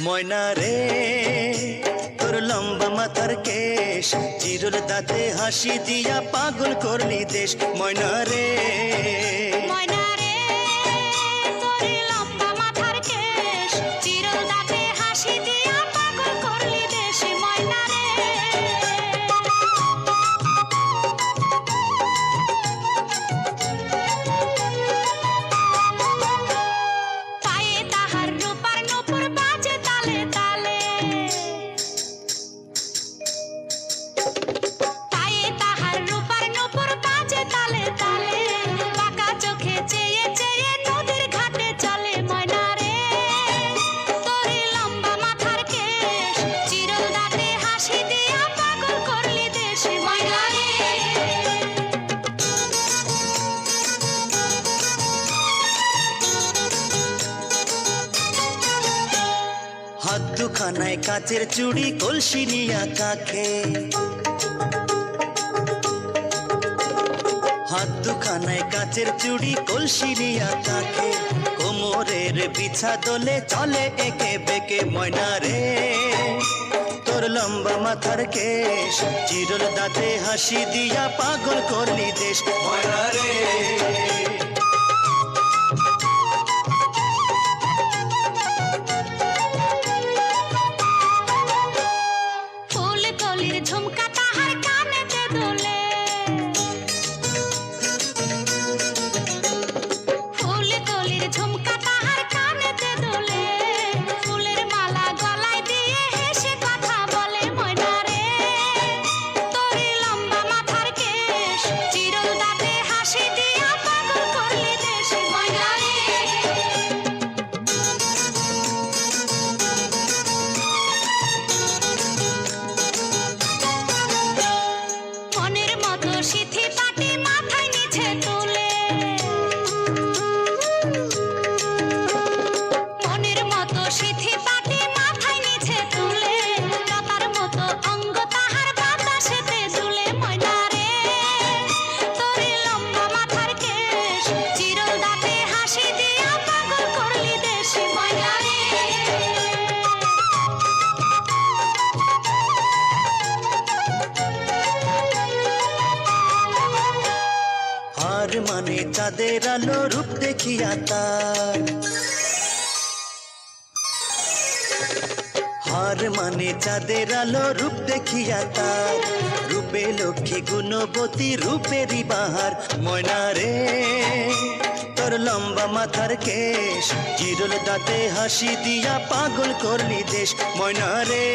ময়না রে তোর লম্বা মাথার কেশ, চিরুল দাঁতে হাসি দিয়া পাগল করলি দেশ। ময়না রে ময়না রে তোর লম্বা মাথার কেশ, চিরুল দাঁতে হাসি দিয়া পাগল করলি দেশ। ময়না রে পায়ে তাহার রূপার নূপুর বাজে তালে তালে, পায়ে তাহার রূপার নূপুর বাজে তালে তালে, বাঁকা চোখে চেয়ে চেয়ে নদীর ঘাটে চলে। ময়না রে তোর লম্বা মাথার কেশ, চিরুল দাঁতে হাসি দিয়া পাগল করলি দেশ। ময়না রে হাত দুখানায় কাচের চুড়ি, কলসি নিয়া কাখে। হাত দুখানায় কাচের চুড়ি, কলসি নিয়া কাখে। কোমরের বিছা দোলে চলে একে বেঁকে। ময়না রে তোর লম্বা মাথার কেশ, চিরুল দাঁতে হাসি দিয়া পাগল করলি দেশ। ময়না রে ফুল কলির ঝুমকা তাহার কানেতে দোলে, ফুল কলির ঝুমকা তাহার কানেতে দোলে, ফুলের মালা গলায় দিয়ে হেসে কথা বলে। ময়না রে তোর লম্বা মাথার কেশ, চিরুল দাঁতে হাসি দিয়া পাগল করলি দেশ। ময়না রে মনের মতো সিথি পাটি মাথায় নিচে তুলে, মনের মতো সিথি পাটি মাথায় নিচে তুলে, লতার মতো অঙ্গ তাহার বাতাসেতে দুলে। ময়না রে তোর লম্বা মাথার কেশ, চিরুল দাঁতে হাসি দিয়া পাগল করলি দেশ। ময়না রে হার মানে চাঁদের আলো, রূপ দেখিয়া তার। হার মানে চাঁদের আলো, রূপ দেখিয়া তার। রূপে লক্ষ্মী গুণবতী, রূপেরই বাহার। ময়না রে তোর লম্বা মাথার কেশ, চিরুল দাঁতে হাসি দিয়া পাগল করলি দেশ। ময়না রে